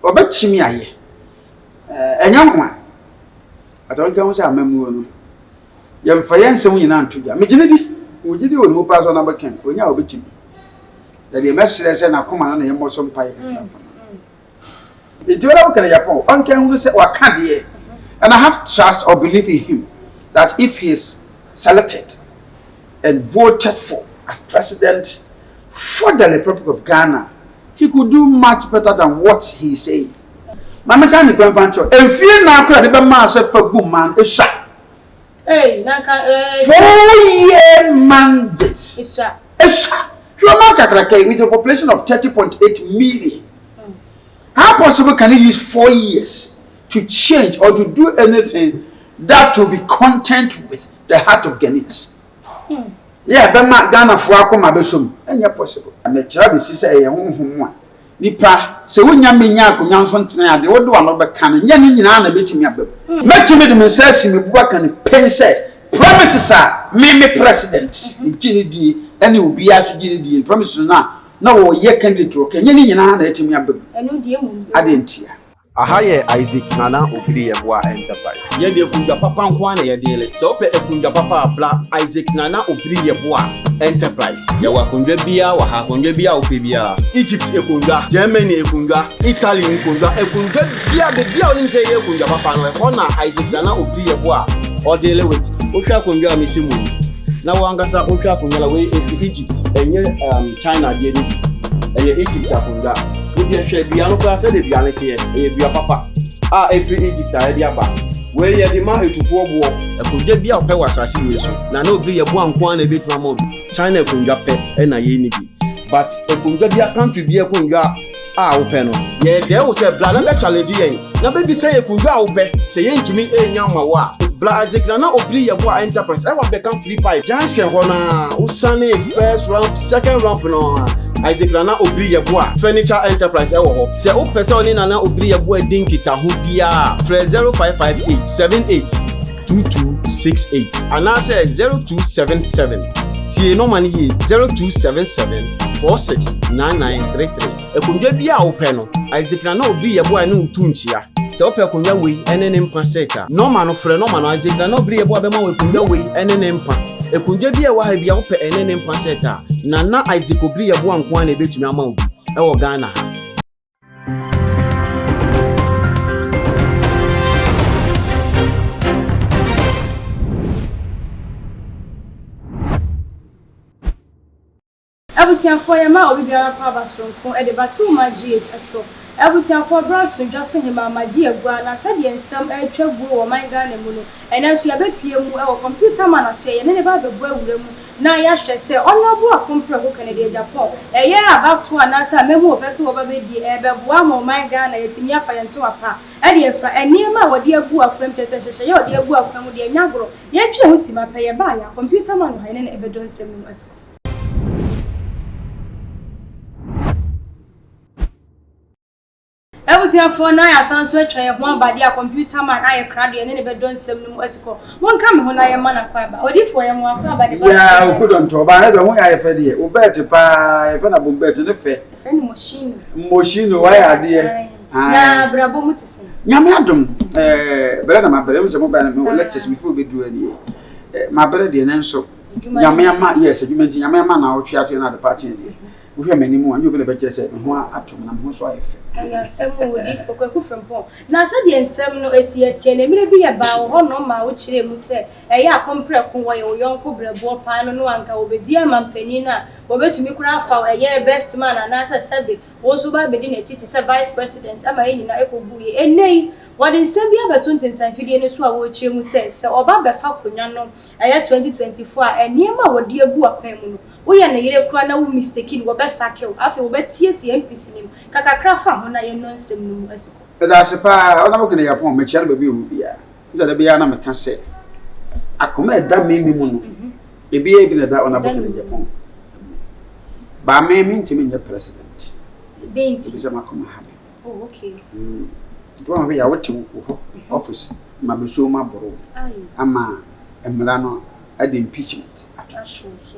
obetimi aye enyamwa atonka wo say amamu no yemfa yensem nyina ntodwa megine di onu pa so na beken onya obetimi da de mesere se na koma na yemoso mpa ye kakra fa it wala bukana Agyapong on can who say waka de and I have trust or belief in him that if he is selected and voted for as president for the Republic of Ghana, he could do much better than what he is saying. Mama can the convention. If you now cry the man said for boom man, it's shot. Hey, Naka 4-year mandate. It's shot. It's shot. You are with a population of 30.8 million. How possible can he use 4 years to change or to do anything that will be content with the heart of Ghanaians? Yeah, Bema Ghana for Akomabesum, and you're possible. I met Travis say a home. Nipa, so when Yaminya could announce one tonight, the old one of the cannon, Yan a bit me up. Met me the message in the work and pen said, promises are, me president, Ginny D, and you will be asked Ginny D, and promises now. No, ye candidate to okay, Yan me up. I didn't hear. Ahaye Isaac Nana Obiri Yeboah Enterprise. Yede kunja papa nkwa na yedele. Se ope ekunja papa abla Isaac Nana Obiri Yeboah Enterprise. Ya wakunja bia wa hakunja bia ope bia. Egypt ekunja, Germany ekunja, Italy ekunja, ekunja bia de bia onim se ye kunja papa no e na Isaac Nana Obiri Yeboah odele with. Ohwa kunja amisimu. Na wangasa ohwa kunja we Egypt enye China de ni. Eye Egypt akunja. Odi share bia no class de bia nete e bia papa every Egypt a de aba we ye de ma etufo bo ekunja bia ope wasase we so na Obiri Yeboah nko na betuma mo China ekunja pe e na ye ni bi but ekunja bia country bia ekunja ope no ye de wo se bla na be challenge yen na be bi say ekunja ope say ye ntumi enya ma wa bla Isaac Nana Obiri Yeboah Enterprise e wa be kan free pipe junction ho na usane first round second round no Isaac Nana Obiri Yeboah Furniture Enterprise ewo ho. Se o pese oni Nana Obiri Yeboah din kita ho bia. Fre 0558 78 2268. Ana se 0277. Tie no mani ye 0277 469933. Ekunja bia o pe no. Isaac Nana Obiri Yeboah no ntunchia. Se o pe kunja we ene ne mpa seka. No ma no fre no ma no Isaac Nana Obiri Yeboah be ma we kunja we ene ne mpa. Ekunja bia wa ha bia ope ene ne mpa seta na Isaac Obiri Yeboah nko na ebetumi ama obi e wo Ghana ha Abusiafo ya ma obi biara pa basonko e de batu ma GHS so Abusiafo braso dwaso hema magie agua na sade ensam atwa guo wo man Ghana mu no enanso ya bepie mu e wo computer man aso ye ne ba bebu awura mu na ya hwe se onabu akompra ko Canada Agyapong e ye abatu anasa memu obese wo ba bedi e beboa ma man Ghana yetimi afa yento apa e de efra eniema wode agu akwam tese hyehye ye wode agu akwam de nyagoro ye twa ho sima pa ye ba ya computer man ha ne ebedon sem mu aso Abusiafo na ya sanso atwa ye ho abade a computer man aye krado ye ne be don sem num asiko won ka me ho na ye man akwa ba odifo ye mo akwa abade ba ya o kudon to ba na be ho ya ye fe de o bet pa ye fe na bo bet ne fe ni machine wa ya de na brabo mutese nyame adom bere na mabere mo se mo ba na me lectures before be do ani mabere de ne nso nyame ama yes adwuma nti nyame ama na o twa to na de pa chen de we hear many more and you will be say ho atom na ho so ayefe aya semu odifo kwaku frempon na sa de ensem no esi atie na mire bi ye ba ho no ma wo kire mu se eye akompre ko wo ye wo yonko brebo pa no no anka obedi amampani na obetumi kura afa eye best man na sa sebe wo so ba bedi na chiti se vice president ama eni na ekobuye enei wadi nsem bi abeto ntentan fidie no so a wo kire mu se oba befa konwa no eye 2024 eniema wodi agu akwan mu no wo ye na yire kura na wo mistake ni wo be sakew afi wo be tie CMPC nim kakakra fa ho na ye no nsem nim asiko da se pa ona mo kene Agyapong me chiare be obi bia nza da bia na me ka se akoma da me mu no e bia bi na da ona bo kene Agyapong ba me ntimi nye president denti bi se makoma ha oh okay do ma ya wote wo office ma be so ma boro ama emra no ade impeachment attraction so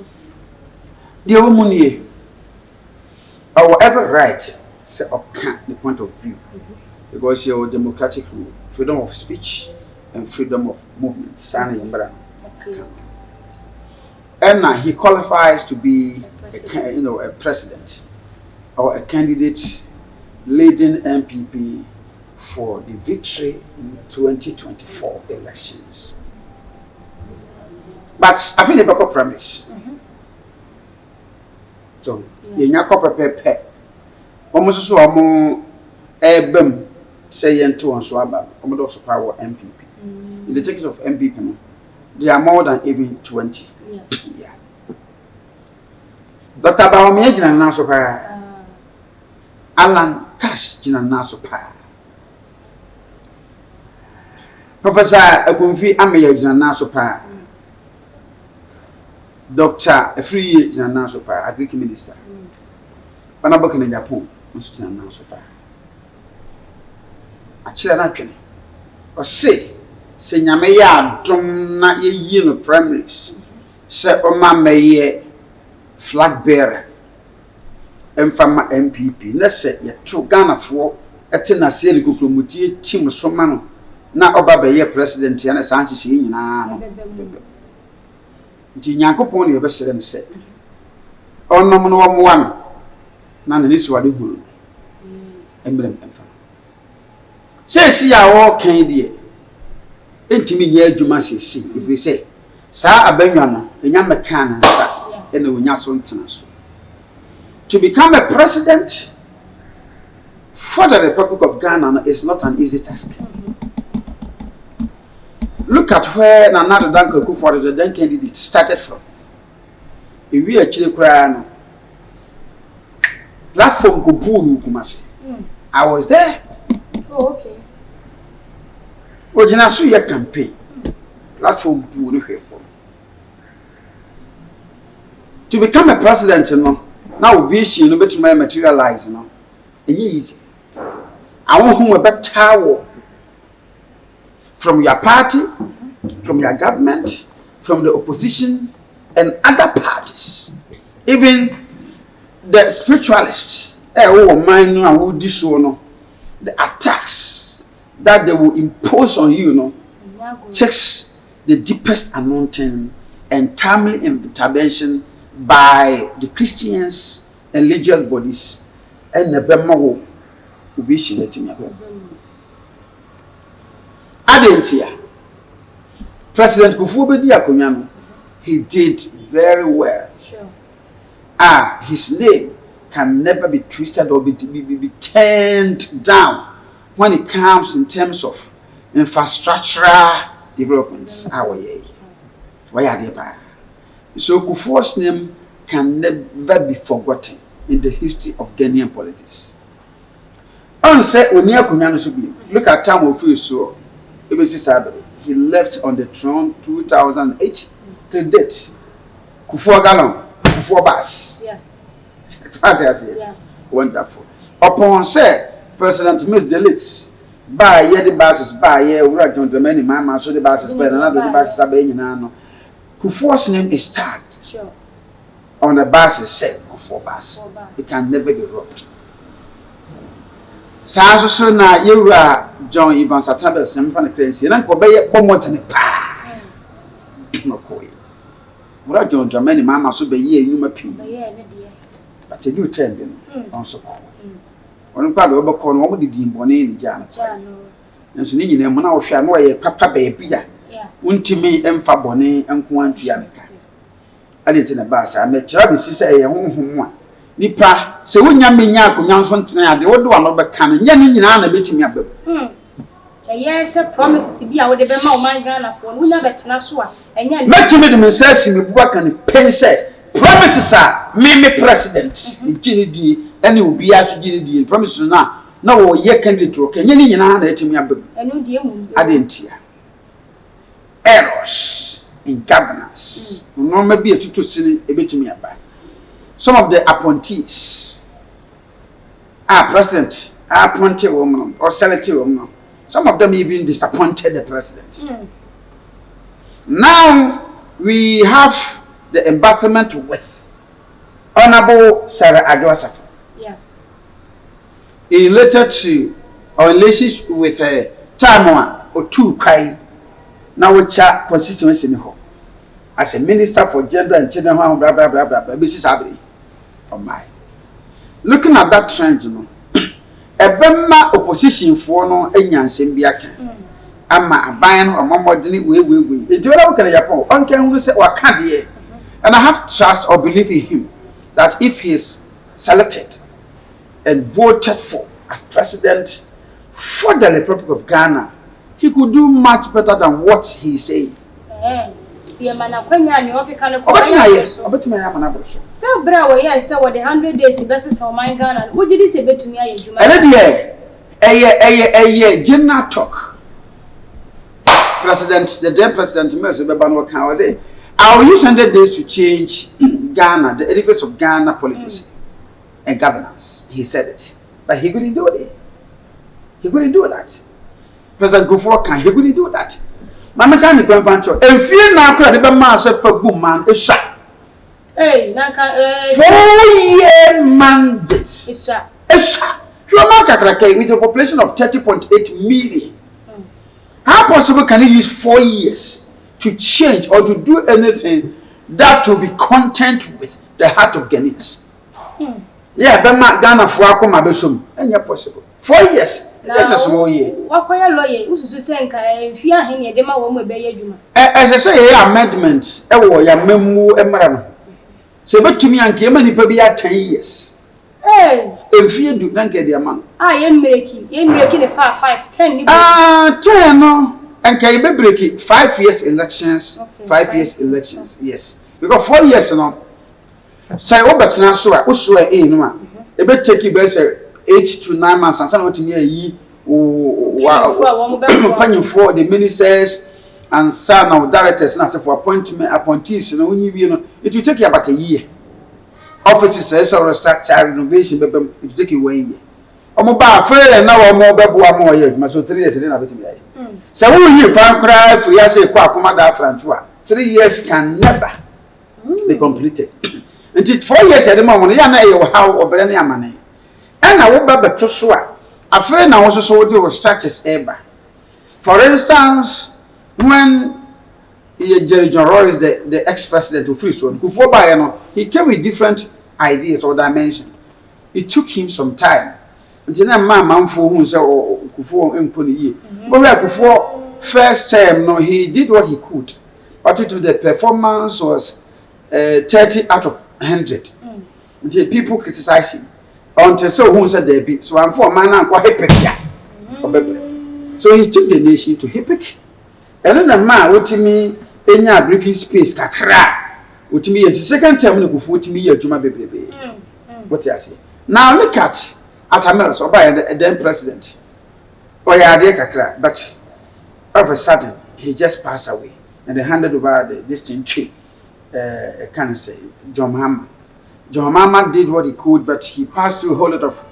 the woman here our every right say okay the point of view because your democratic rule, freedom of speech and freedom of movement. Sana yambara. And he qualifies to be a president or a candidate leading MPP for the victory in 2024 elections. But I think the back premise. So, you nyako pepe. Almost so among ebem say yen2 and so about almost power MPP. In the ticket of MPP, they are more than even 20. Yeah. Dr. Bawumia jina naso pa. Alan Cash jina naso pa. Professor Akunfi Ameya jina naso pa. Dr. Efriye jina naso pa, Agric Minister. Panabok in Agyapong nso jina naso pa. Achira na twene. O se nyame ya adom na ye no primaries. Se o ma meye flag bearer emfama MPP na se ye to Ghana fo ete na se likokromutie team so ma no na oba be ye president ya na san hihye nyina no nti Nyankopon ne be sere ne se onom no omoa no na ne nisu wade huru emrem emfama se si ya wo kan die entimi nya adwuma sesi if we say sa abanwa no enya meka na nsa ene wonya so ntena so to become a president for the Republic of Ghana is not an easy task. Look at where Nana Danko Akufo-Addo, the then candidate, started from. If we actually cry, platform go boom Kumasi. I was there. Oh, okay. Ojina so your campaign. Platform boom for. To become a president, you know, now vision no better materialize, you know. It's easy. I want whom a better from your party, from your government, from the opposition, and other parties. Even the spiritualists, the attacks that they will impose on you, takes the deepest anointing and timely intervention by the Christians and religious bodies and the Bemago vision. Adentia President Kufuor-Bedi Akonyano, he did very well. Sure. His name can never be twisted or be turned down when it comes in terms of infrastructural developments. So Kufuor's name can never be forgotten in the history of Ghanaian politics. Look at time of so he left on the throne 2008 to date. Kufuor Galon, Kufuor Bas. Yeah. It's hard to say. Yeah. Wonderful. Upon say President Miss Delites, buy ye the bases, buy ye right on the many mama, so the bases, but another the bases are being no. Kufuor's name is tagged. Sure. On the basis said Kufuor Bas. It can never be robbed. So na yewura John Evans Atabel semfa na crazy na ko beye bomotene pa no koyi mura John Dramani mama so be ye enuma pi but you turn them on so on kwa do obekọ no mo didi mbone ni ja no nso ni nyina mo na wo hwa no ye papa be bia untimi emfa bone enko antua ne ka ade na ba sa me kira be sisa ye honhom a nipa se wonya menya akonya nso ntena ade wo do ano be kan nya ni nyina na betimi abam yes promises bi a wo de be ma o man Ghana fo no nya betena so a enya metimi de mensasi me buba kan pen say promises are me president gini di ene obi aso gini di promises na wo ye candidate wo kan nya ni nyina na etimi abam enu die mu ade ntia errors in governance no ma bi etutu sini ebetimi aba. Some of the appointees are president, are appointed women or selected women. Some of them even disappointed the president. Now we have the embattlement with Honorable Sarah Adjoasafo. Yeah. related to or relationship with time or two kai now which constituency in ho as a minister for gender and children blah blah blah blah blah Mrs. Abri. Oh my. Looking at that trend, you know, ebema opposition for no enyansem bi aka ama aban no amamodene we enti wala we can Agyapong on can who say waka de and I have trust or belief in him that if he is selected and voted for as president for the Republic of Ghana, he could do much better than what he say. Obetima ya mana bro. So bra we ya say what the 100 days versus on my Ghana. What did he say betumi aye juma? General talk. President, the then president Mercy Beban was say, I will use 100 days to change Ghana, the edifice of Ghana politics and governance. He said it. But he couldn't do it. He couldn't do that. President Kufuor he couldn't do that. Mama can the grandfather. And fear now crowd the man said for boom man is shot. Hey, Nanka 4-year mandate. It's shot. It's shot. You are with a population of 30.8 million. How possible can he use 4 years to change or to do anything that will be content with the heart of Ghanaians? Yeah, but Ghana for Akoma Besum, and you're possible. 4 years. Just a small year. What are you lawyer? Who's to say, if you are hanging, Dema won't be a as I say, amendments, a war, your memo, and madam. So, but to me, and came and maybe 10 years. Hey, if you do not get the amount, I am making a 5, 10. 10, no, and can you break it 5 years elections, 5 years elections, yes, because 4 years, no. Say, oh, but now, so I was so in one. A bit take you best 8 to 9 months and some to me a year. Companion for the ministers and some of directors and for appointment appointees, and when you know, it will take you about a year. Offices or structure renovation, but it will take you 1 year. I'm about fair and now more years, my so 3 years in a bit. So, who you can't cry for your say, Quacomada Francois. 3 years can never be completed. Until 4 years at the moment, you know how or any money. And I will be to swear. I feel now also so deal with structures ever. For instance, when Jerry John Roy is the ex-president of Free Zone, he came with different ideas or dimensions. It took him some time. Until now, man for whom said, "Oh, Kufuor Mponi." But where Kufuor first time, no, he did what he could, but the performance was 30 out of 100. Until people criticize him. Until so who said they beat. So I'm for man and quite hypocrite. So he took the nation to hypocrite. And then the man would to me in a briefing space kakra. Would me the second term no go to me a Juma baby. What I say. Now look at Atamelos or by the then president. Oh yeah, dear kakra. But all of a sudden he just passed away and they handed over this thing to can I say John Mahama. John Mahama did what he could, but he passed through a whole lot of,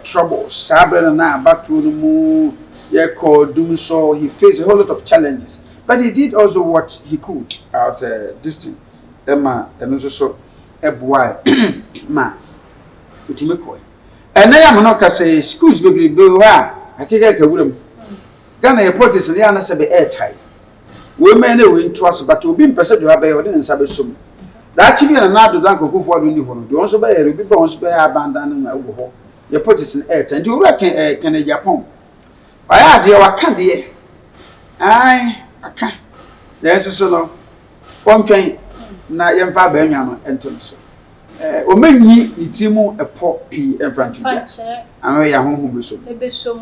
troubles. Sabra and I back to the moon, doing so. He faced a whole lot of challenges, but he did also what he could out this thing. Emma and also so Ebwai ma, Utimeko. And I am not say schools baby I can't get a woman. Ghana airport is the answer be airtight. Women win trust, but to be person to have a ordinary Sabbath. That chibi na na do dan koku for do ni ho no de onso be yere bi ba onso be abandan na wo ho ye put it in air and you can Agyapong aya de wa ka de ai aka there so no pontwen na ye mfa ba anwa no enton so o manyi itimu epo pi enfront bia anwe ya honhom be so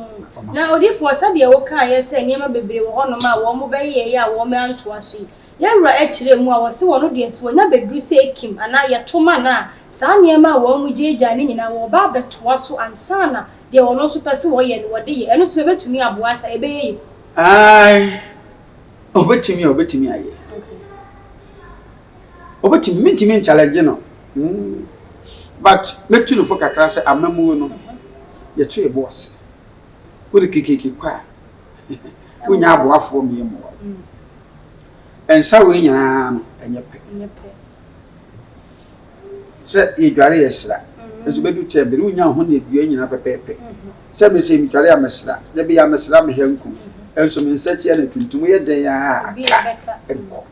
na odifo sa de wo ka ye se niam bebre wo ho no ma wo mo be ye ya wo me anto ase yawra echire mu a wose wono de enso nya bedru se ekim ana yetoma na saa niema wo mu jeja ni nyina wo ba betoa so ansana de wono so pese wo ye ni wode ye eno so betumi aboa sa ebe ye ai obetumi aye obetumi mentimi challenge no but metu no for kakra se amamu no yeto e boss wo de kekeke kwa wo nya aboafo mi mo and so we nyana no enye pe se ye dware yesra Ezo bedu tembe ni unya ho na edua nyina pepepe. Se me se mikale amesra. De be amesra me henku. Enso me nsachi na tuntum ye den a aka. Enko.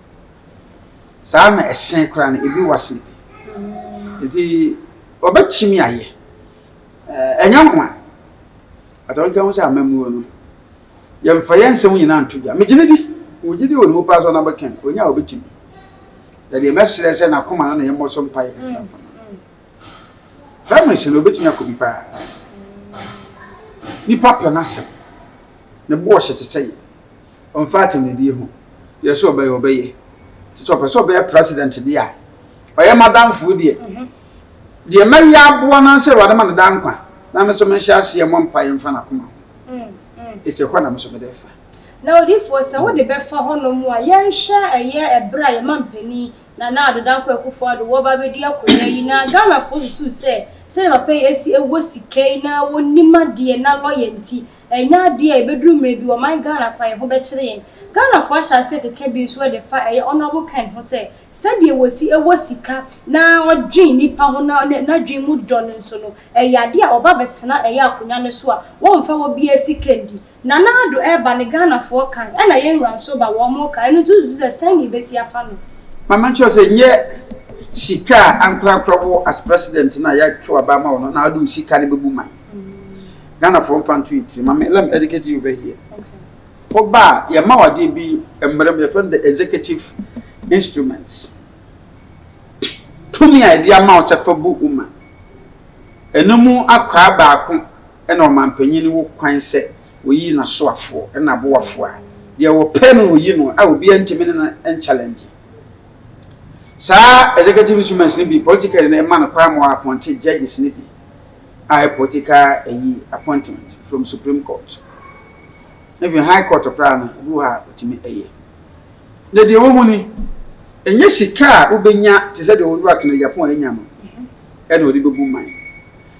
Saa na esen kra na ebi wase. Enti obetimi aye. Enya ho a. Atonka ho se amamu no. Ye mfa ye nsem nyina ntodwa. Megine di. Ujidi won mu pa so na beken. Onya obetimi. Da de mesre se na koma na ye moso mpa ye kakra fa. Family se no betimi akobi pa. Ni papa na se. Ne bo hye tete on fatim ne die ho. Ye so obeye. Tete opeso obeye president dia. Oye madam fu die. Die me ya abo na se wade man dan kwa. Na me so me hye ase mo mpa ye mfa na koma. Ese kwa na me so me defa. Na odi fo se wo de befa hono mu a ye nhwe eye ebra ye mampani na adodan kwa ekufo ado wo ba bedi akonya yi na Ghana fo su se ma pay esi ewo sike na wonima de na loyalty enya de e bedru mre bi wo man Ghana kwa ho be kire yen Ghana fo asha se keke bi so de fa eye honorable kind ho se de ewo sika na odwin nipa ho na dwin mu don nso no eye de a oba betena eye akonya ne so a wo mfa wo bi esikendi na ado eba ne Ghana fo kan na ye nran so ba wo mo kan no tuzu se sani besi afa no Mama cho se nye sika ankra krobo as president na ya to abama wono na adu sika ne bebu man. Ghana for fan tweet mama let me educate you over here. Okay. Oba ya mawade bi emrem ya from the executive instruments. Tumi idea ma se fabu uma. Enumu akwa baako ena o mampanyin wo kwan se wo yi na so afo ena bo afo a. De wo pen wo yi no a obi antimi na en challenge. Sa executive instruments ni bi political na man kwa mo appointed judges ni bi a political appointment from Supreme Court even High Court na bu ha otimi na de wo mu ni enye sika ubenya te se de wo work na Agyapong enya mo e na odi bebu man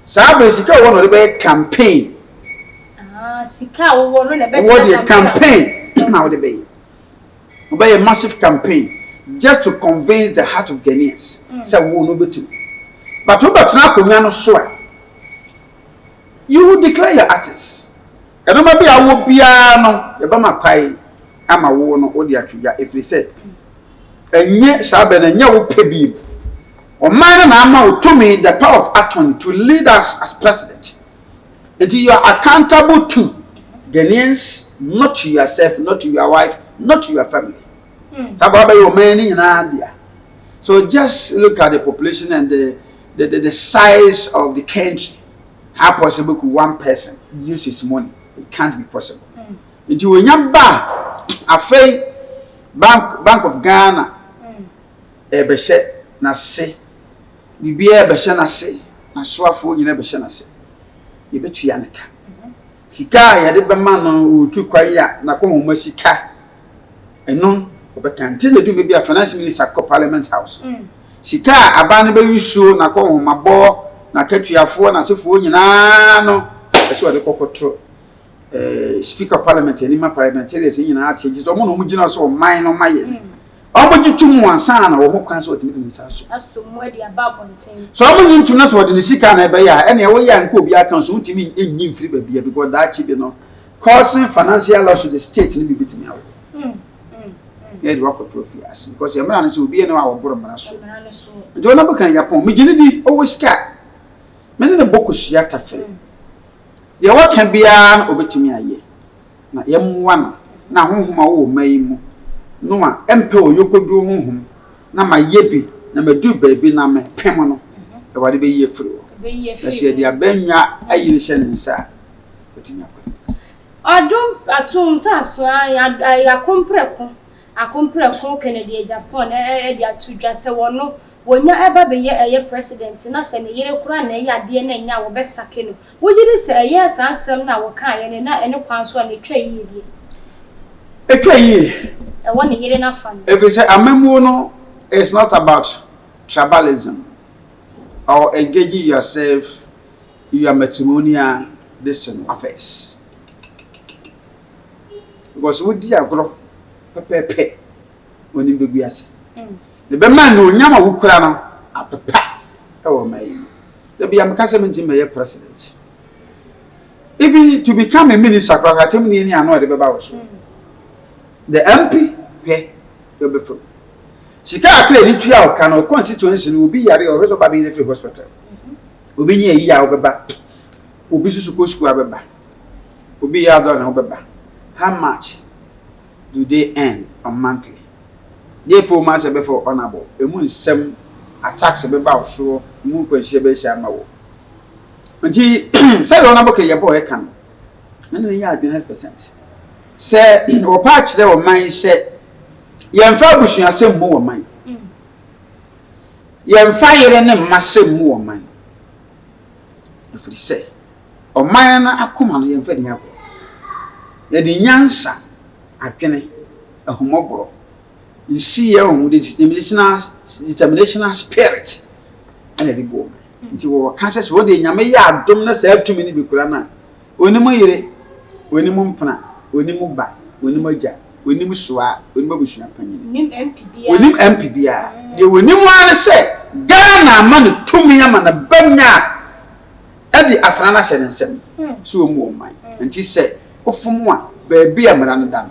sa be sika wo no de be campaign sika wo no na be campaign na wo de be a massive campaign just to convince the heart of Ghanaians. Say we no betu. But we betna akonya no so a. You will declare your artists. E no ma bia wo bia no, ye ba makwai ama wo no odi atwja if they say enye sabe na nya wo pebi. O man na ama wo to me the power of attorney to lead us as president. Until you are accountable to Ghanaians, not to yourself, not to your wife, not to your family. So just look at the population and the size of the country. How possible could one person use his money? It can't be possible. Until when you buy a Bank of Ghana, Ebeshe na se, Bibia Ebeshe na se, na swafo you never shall say. You bet you yanaka. Sika ya de bema no utu kwa ya na kwa mo sika. Eno obekantine do be a finance minister ko parliament house. Sika abane be yusu na kwa mabo na katuafo na sefo nyina no ese wode kokotro speaker of parliament ni ma parliamentarians nyina ateji so mo no mugina so man no maye omo gitum wansa na wo ho kwan so otimi ni sa so asomo ade ababonten so omo nyintum na so wode ni sika na ebe ya ene wo ya nko obi aka so otimi enyi mfiri babia because that chi be no causing financial loss to the state ni bibitimi awo yeah the work of trophy as because e mara na se obi ene wa wo boro mara so njo na baka Agyapong migini di always scar mene ne bokusu ya tafere ye wa kan bia obetimi aye na yemwa na honhoma wo mai mu no a empe oyokodu honhom na mayebi na madu baabi na me pem no e wade be ye firi wo na se dia banwa ayiri hye ne nsa betimi akwa adum atum sa so ya akompreko Kennedy Agyapong e dia tudwa se wono wonya eba be ye president na se ne yire kura na ye ade na nya wo be sake no wogire se ye sansem na wo kan ye na ene kwan so na twa yi die etwa yi e wona yire na fa no if you say amemu no it's not about tribalism or engaging yourself in your matrimonial destiny affairs because we di agro pepepe woni beguase the be man no nyama wukura no apepa e wo mai there be a Casamin mayor president. Even to become a minister, the MP, pay your before. She can't play into your canal constituency will be yari or baby in the free hospital. Will be near ya over will be supposed to have will be yard over. How much do they earn on monthly? Therefore, master before honorable, a moon some attacks about so moon can share shamawo. And he said honorable your boy can. And then you have been 100%. Say, or patch there or mine said, Yan Fabush, you are some more mine. Yan fire and a massive more mine. If we say, or mine, I come on your very apple. Yet the Yansa, I can a homobro. You see, the determinational spirit. And let it go. Into our Kansas, what they Yamaya dumbness have 2 minutes Bukurana. When you may, when you mumpana, when you move back, when you moja, when you muswa, when you bush opinion. Nim MPB. When you MPBR, you will never want to say, Ghana money 2 million and a banya. At the Afrana said and said, so more mine. And he said, oh, from one, baby, I'm an done.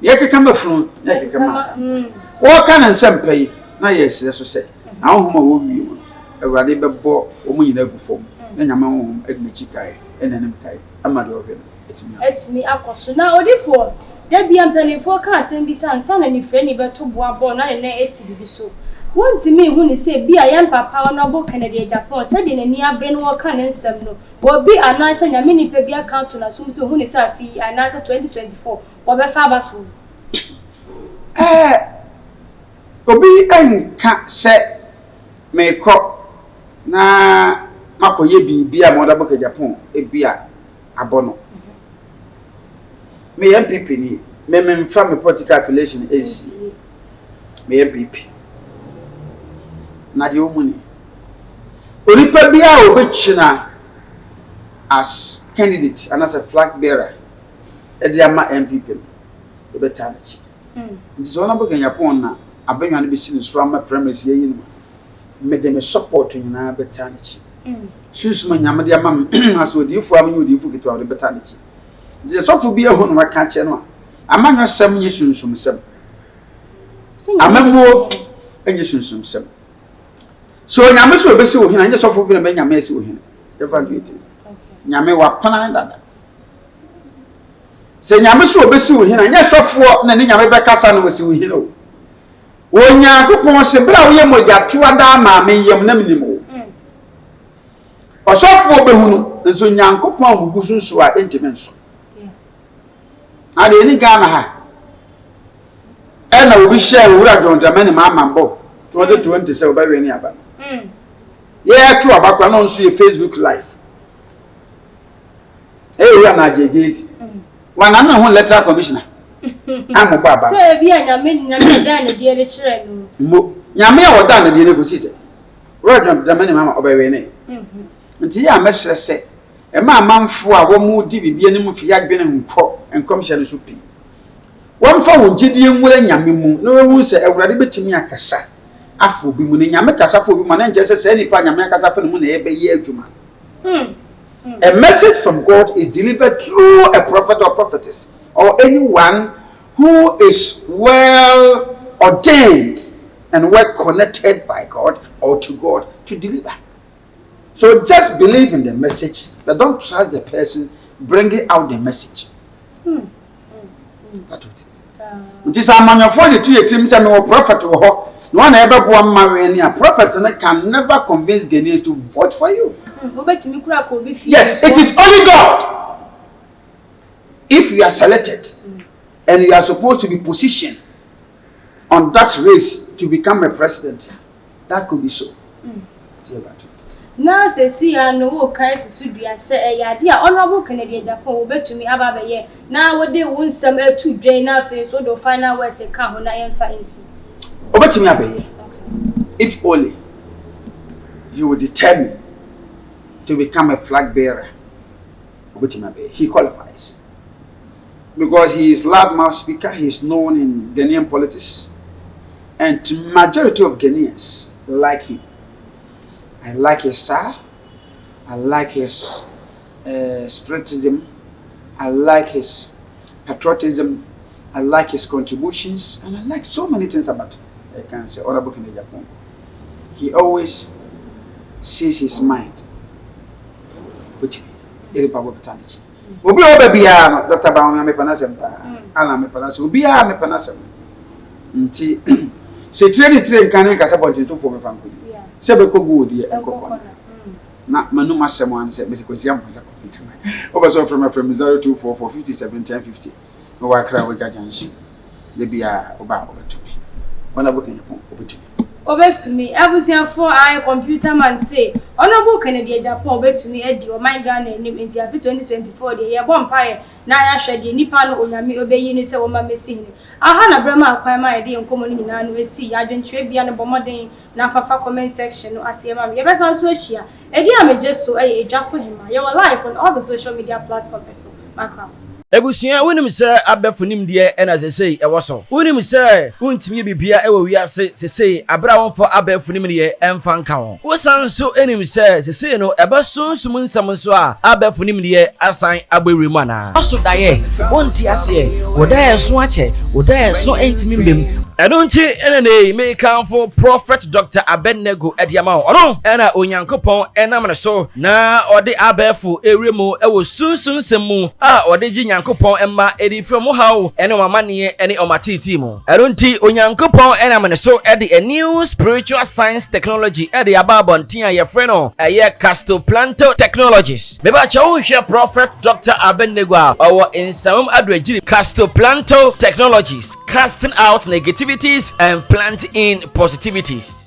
Yaki come from Yaki come. What can and some pay? Now, yes, that's to say. Now, whom will be a radical ball, woman in every form. Then I'm home at Michikai and an MK. I'm not of him. It's me, of course. Now, therefore, there be a penny for cars and be son and if any but to boa born and an SCB so. One to me, when you say, be a young papa, honorable Canadian Japan, said in a near brain walk and some no, will be a nice and a mini baby account to assume so when is a fee and answer 2024 or by far battle. Obi enka se me ko na makoye bibia mo da boka Japan e bia abono me MPP ni me mfa me political affiliation AC me MPP na de omuni onipa bia obechina as candidate and as a flag bearer e de ama MPP e betanachi nti so na boka Japan na abenwa no be sin so ama premise ye yin me de me support nyina betanachi susuma nyame de ama aso difu am difu kitu am de betanachi nti so fu bi ehu no maka che no amanyo sem nye sunsum sem amamwo enye sunsum sem so nyame so obesi wo hina nye so fu bi na be nyame esi wo hina evaluate nyame wa pana dada se nyame so obesi wo hina nye sofo na ne nyame be kasa no wesi wo hina o Onyankopon se bra wo ye moja toa da ma me yem na minimo osofo behunu nso Nyankopon gugu sunsu a entimenso ade ni Ghana ha na obi share wura jonta mani ma amambo 2020 se oba we ni aba ye to abakwa no nso ye Facebook live wura na jegezi wana na ho letter commissioner amu baba so bi anyame da na die re kire no mo nyame a woda na die ne ko sise wura jonta mani ma oba we ni nti ya mesre se e ma amanfo a wo mu di bibie ne mu fi adwene nkọ enkomhye no so pi wonfa wo gidie nwura nyame mu na wo se awurade betimi akasa afo bi mu ne nyame kasa fo bi mu na nje se nipa nyame akasa fo ne mu na ye be ye adwuma a message from God is delivered through a prophet or prophetess or anyone who is well ordained and well connected by God or to God to deliver. So just believe in the message, but don't trust the person bringing out the message. It is a man for the 2 years and no prophet or no one ever born marrying a prophet and can never convince Ghanaians to vote for you. Yes, it is only God. If you are selected and you are supposed to be positioned on that race to become a president, that could be so. Na se si ya no wo kai su dua se ya de a honorable Canadian Japan wo betumi aba be ye na wo de wo nsam atu dwen na fe so do final words e ka ho na yemfa ensi wo betumi aba ye if only you will determine to become a flag bearer wo betumi aba ye he qualifies because he is loudmouth speaker, he is known in Ghanaian politics and majority of Ghanaians like him. I like his style. I like his spiritism. I like his patriotism. I like his contributions, and I like so many things about Honorable Kennedy Agyapong. He always sees his mind, which is about paternity. Obi obebiya Dr. Bawumia me panasem pa. Ala me panasem. Obiya me panasem. Nti se train kan ka support to for me fanko. Se be ko go odi e kokko. Na manu masem an se me se kwasi am kwasa computer. Obaso from 0244 57 1050. No wa kra we gajanshi. De bia oba obetumi. Honorable Kennedy Agyapong obetumi. Obetumi abusiafo I computer man say Honorable Kennedy Agyapong obetumi edi o my Ghana nim enti afi 2024 de ye bompae na ya hwede nipa no onyame obeyi ni se wo ma mesi ni aha na brama akwan ma ye de nkomo ni nyina no esi adwentwe bia no bomoden na fafa comment section no asiema me ye besa so ahia edi amejeso edwaso hema ye were live on all the social media platforms so makwa Ebusia wonim se abefunim de ena sesei ewoso wonim se wontimi bibia ewo wiase sesei abra wonfo abefunim de emfa nka ho wosan so enim se sesei no ebesonsum nsam so a abefunim de asan agbewremu ana aso daye wonti ase wodaye so ache wodaye so entimi mbem enonchi enene me kanfo prophet Dr. Abennego ediama ono ena onyankopon enam ne so na ode abefu ewremu ewo sunsun semu a ode ji Onyankopon emma edi from how ene mamane ene omatiti mu erunti Onyankopon enamane so edi a new spiritual science technology edi ababontin aye freno aye castoplanto technologies beba chawo hwe prophet Dr. Abennego owo insam adwagiri castoplanto technologies casting out negativities and planting in positivities